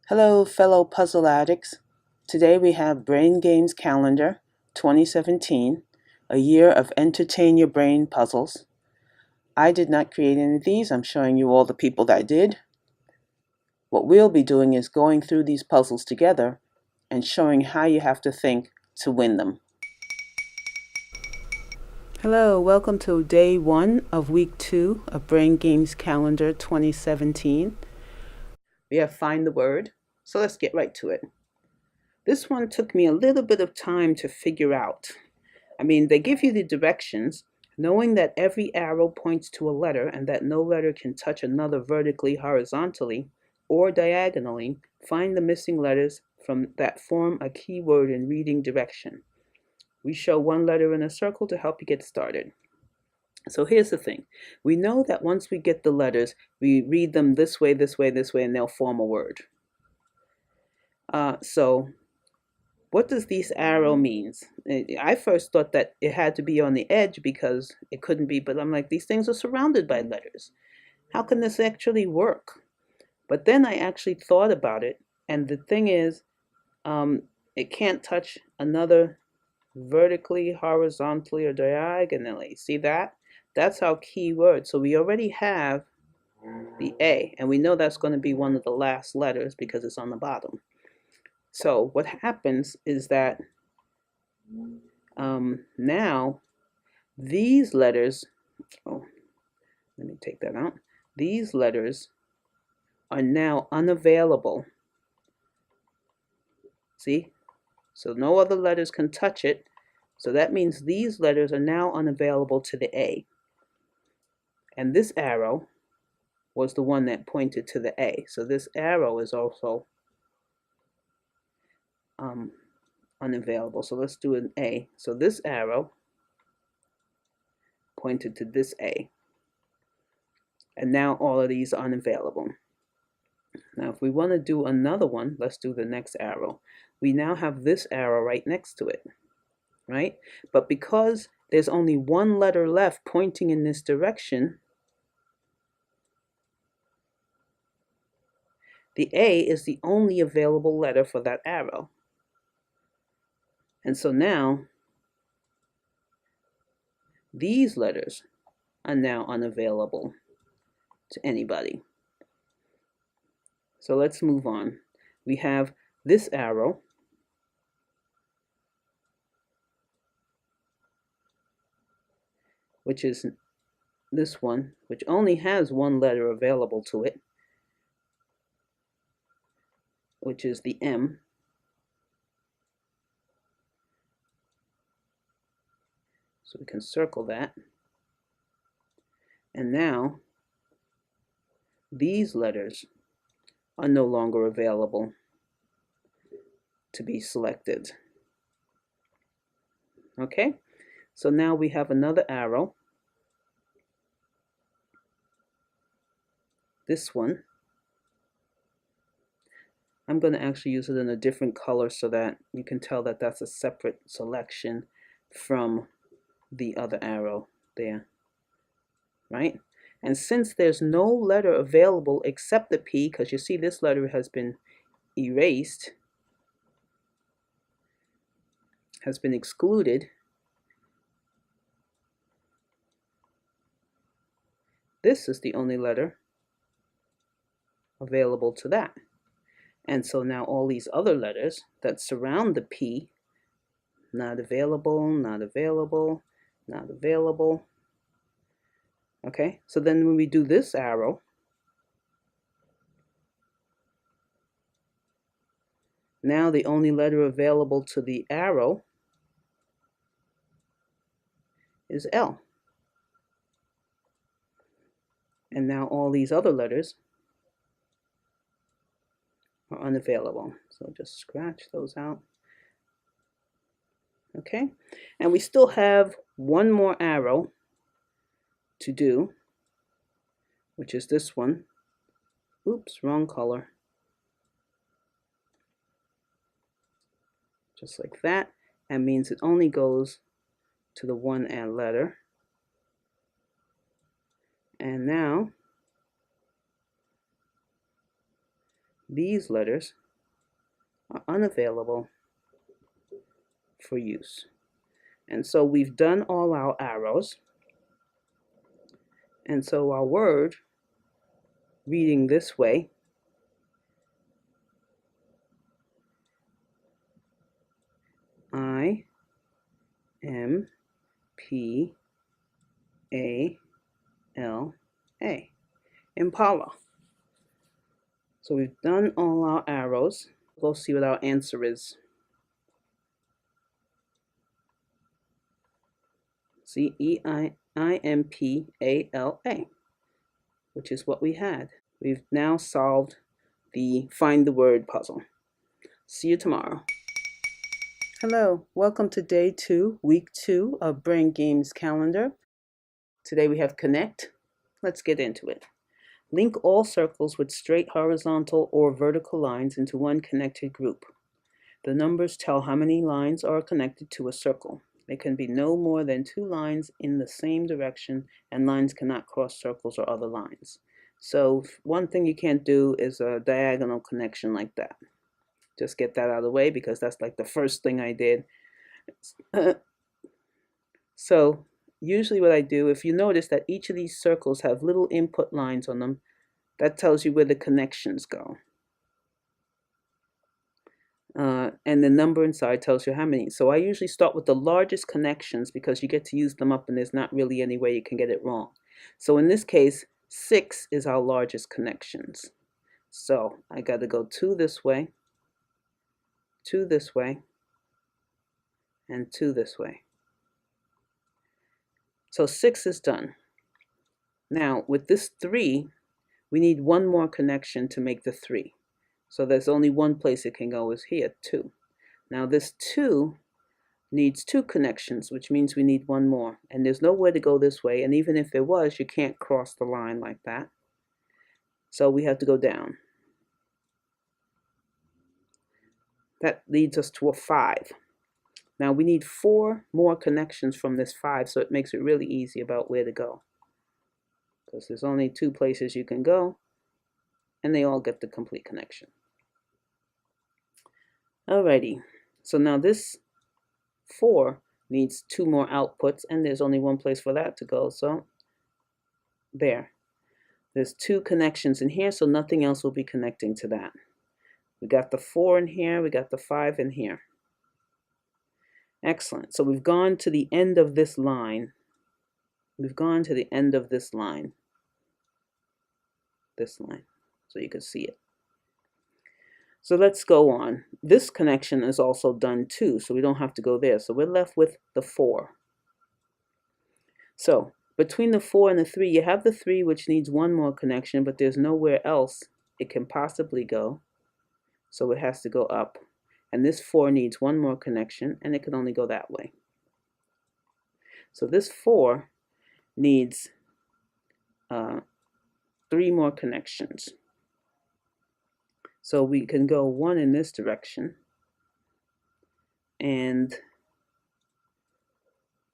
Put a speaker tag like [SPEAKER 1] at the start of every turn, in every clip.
[SPEAKER 1] Hello, fellow puzzle addicts. Today we have Brain Games Calendar 2017, a year of entertain your brain puzzles. I did not create any of these. I'm showing you all the people that did. What we'll be doing is going through these puzzles together and showing how you have to think to win them. Hello, welcome to day 1 of week 2 of Brain Games Calendar 2017. We have Find the Word, so let's get right to it. This one took me a little bit of time to figure out. They give you the directions, knowing that every arrow points to a letter and that no letter can touch another vertically, horizontally, or diagonally. Find the missing letters that form a keyword in reading direction. We show one letter in a circle to help you get started. So here's the thing. We know that once we get the letters, we read them this way, this way, this way, and they'll form a word. So what does this arrow means? I first thought that it had to be on the edge because it couldn't be, but I'm like, these things are surrounded by letters. How can this actually work? But then I actually thought about it, and the thing is, it can't touch another vertically, horizontally, or diagonally. See that? That's our key word. So we already have the A, and we know that's going to be one of the last letters because it's on the bottom. So what happens is that now these letters, let me take that out. These letters are now unavailable. See? So no other letters can touch it. So that means these letters are now unavailable to the A. And this arrow was the one that pointed to the A. So this arrow is also unavailable. So let's do an A. So this arrow pointed to this A. And now all of these are unavailable. Now if we want to do another one, let's do the next arrow. We now have this arrow right next to it, right? But because there's only one letter left pointing in this direction, the A is the only available letter for that arrow. And so now these letters are now unavailable to anybody. So let's move on. We have this arrow, which is this one, which only has one letter available to it, which is the M. So we can circle that. And now these letters are no longer available to be selected. Okay, so now we have another arrow. This one, I'm going to actually use it in a different color so that you can tell that that's a separate selection from the other arrow there, right? And since there's no letter available except the P, because you see this letter has been erased, has been excluded, this is the only letter available to that. And so now all these other letters that surround the P, not available, not available, not available. Okay, so then when we do this arrow, now the only letter available to the arrow is L. And now all these other letters are unavailable. So just scratch those out. Okay, and we still have one more arrow to do, which is this one. Oops, wrong color. Just like that. That means it only goes to the one letter. And now these letters are unavailable for use. And so we've done all our arrows. And so our word, reading this way, I-M-P-A-L-A, Impala. So we've done all our arrows. Go see what our answer is. See, E-I-M-P-A-L-A, which is what we had. We've now solved the Find the Word puzzle. See you tomorrow. Hello, welcome to day 2, week 2 of Brain Games Calendar. Today we have Connect. Let's get into it. Link all circles with straight horizontal or vertical lines into one connected group. The numbers tell how many lines are connected to a circle. There can be no more than 2 lines in the same direction, and lines cannot cross circles or other lines. So one thing you can't do is a diagonal connection like that. Just get that out of the way because that's like the first thing I did. So usually what I do, if you notice that each of these circles have little input lines on them, that tells you where the connections go. And the number inside tells you how many. So I usually start with the largest connections because you get to use them up and there's not really any way you can get it wrong. So in this case, 6 is our largest connections. So I got to go 2 this way, 2 this way, and 2 this way. So 6 is done. Now with this 3, we need one more connection to make the 3. So there's only one place it can go is here, 2. Now this 2 needs 2 connections, which means we need one more. And there's nowhere to go this way, and even if there was, you can't cross the line like that. So we have to go down. That leads us to a 5. Now we need 4 more connections from this 5, so it makes it really easy about where to go. Because there's only 2 places you can go, and they all get the complete connection. Alrighty, so now this 4 needs 2 more outputs, and there's only one place for that to go, so there. There's 2 connections in here, so nothing else will be connecting to that. We got the 4 in here, we got the 5 in here. Excellent, so we've gone to the end of this line. We've gone to the end of this line. This line, so you can see it. So let's go on. This connection is also done too, so we don't have to go there. So we're left with the 4. So between the 4 and the 3, you have the 3, which needs one more connection, but there's nowhere else it can possibly go. So it has to go up. And this 4 needs one more connection, and it can only go that way. So this 4 needs 3 more connections. So we can go 1 in this direction and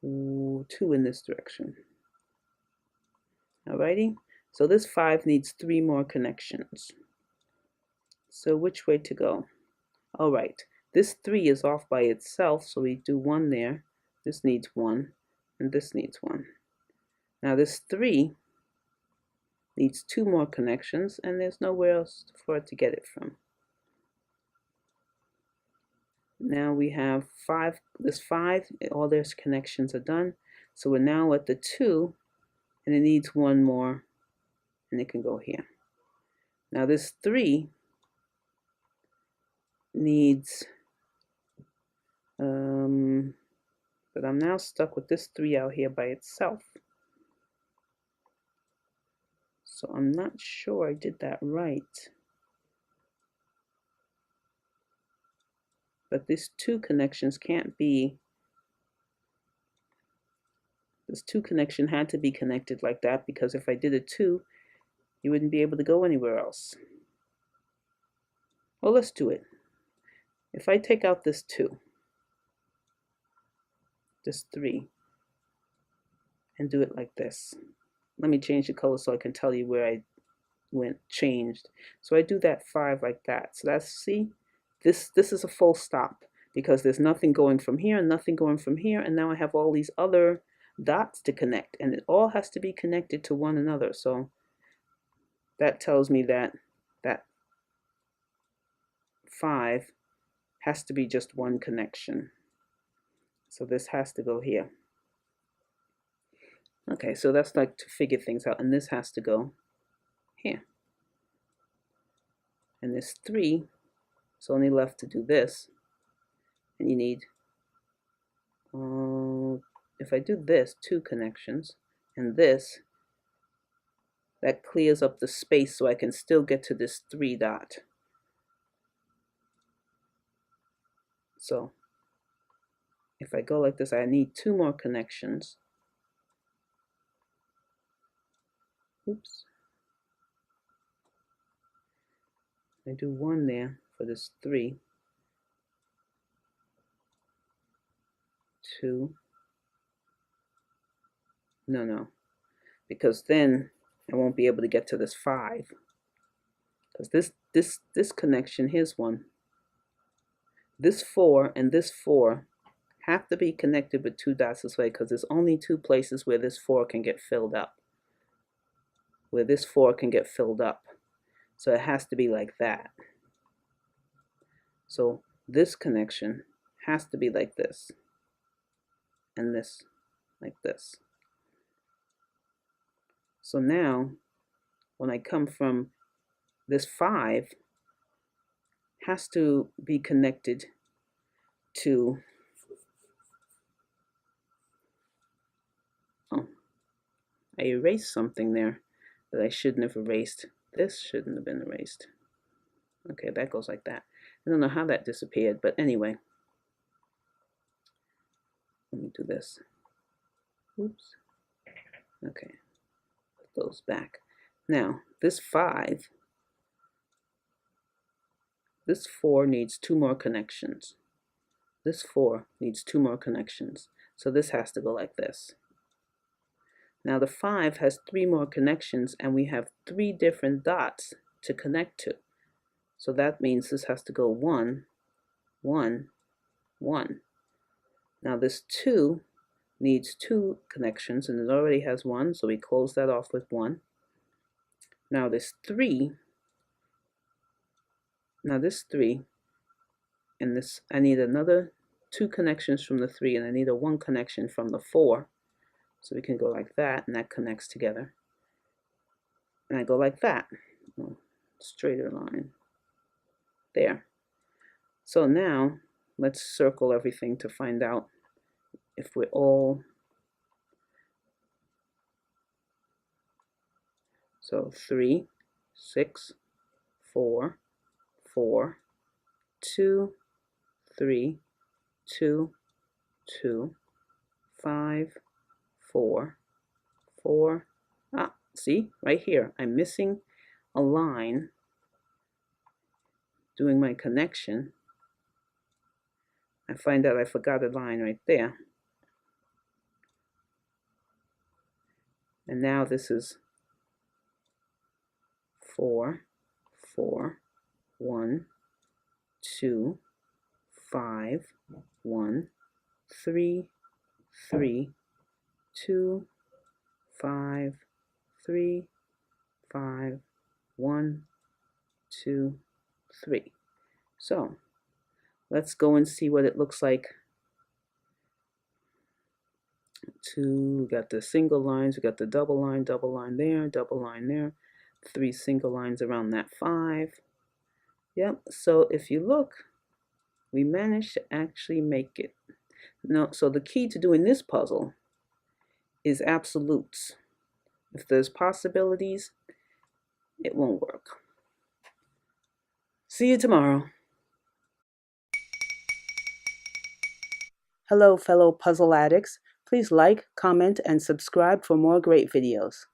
[SPEAKER 1] 2 in this direction. Alrighty, so this 5 needs 3 more connections. So which way to go? Alright, this 3 is off by itself, so we do 1 there. This needs 1, and this needs 1. Now this 3 needs 2 more connections, and there's nowhere else for it to get it from. Now we have 5, this 5, all their connections are done. So we're now at the 2, and it needs 1 more, and it can go here. Now this 3 needs, but I'm now stuck with this 3 out here by itself. So I'm not sure I did that right. But these 2 connections can't be, this 2 connection had to be connected like that, because if I did a 2, you wouldn't be able to go anywhere else. Well, let's do it. If I take out this 2, this 3, and do it like this. Let me change the color so I can tell you where I changed. So I do that 5 like that. So that's, see, this is a full stop because there's nothing going from here and nothing going from here, and now I have all these other dots to connect, and it all has to be connected to one another. So that tells me that that 5 has to be just one connection. So this has to go here. Okay, so that's like to figure things out, and this has to go here. And this 3 is only left to do this, and you need, if I do this, 2 connections, and this, that clears up the space so I can still get to this 3 dot. So if I go like this, I need 2 more connections. Oops. I do 1 there for this 3. 2. No, because then I won't be able to get to this 5. Because this connection, here's one. This 4 and this 4 have to be connected with 2 dots this way, because there's only 2 places where this 4 can get filled up. So it has to be like that. So this connection has to be like this, and this like this. So now when I come from this 5 has to be connected to, oh, I erased something there that I shouldn't have erased. This shouldn't have been erased. Okay, that goes like that. I don't know how that disappeared, but anyway. Let me do this. Oops. Okay, put those back. Now, this 5, this 4 needs 2 more connections. This 4 needs 2 more connections. So this has to go like this. Now the 5 has 3 more connections, and we have 3 different dots to connect to. So that means this has to go 1, 1, 1. Now this 2 needs 2 connections, and it already has 1, so we close that off with 1. Now this 3, and this, I need another 2 connections from the 3, and I need a 1 connection from the 4. So we can go like that, and that connects together. And I go like that, straighter line, there. So now let's circle everything to find out if we're all, so 3, 6, 4, 4, 2, 3, 2, 2, 5, 4, 4. See, right here, I'm missing a line doing my connection. I find out I forgot a line right there. And now this is 4, 4, 1, 2, 5, 1, 3, 3, 2, 5, 3, 5, 1, 2, 3. So let's go and see what it looks like. We got the single lines, we got the double line there, double line there, 3 single lines around that 5. Yep, so if you look, we managed to actually make it. Now, so the key to doing this puzzle is absolutes. If there's possibilities, it won't work. See you tomorrow. Hello, fellow puzzle addicts. Please like, comment, and subscribe for more great videos.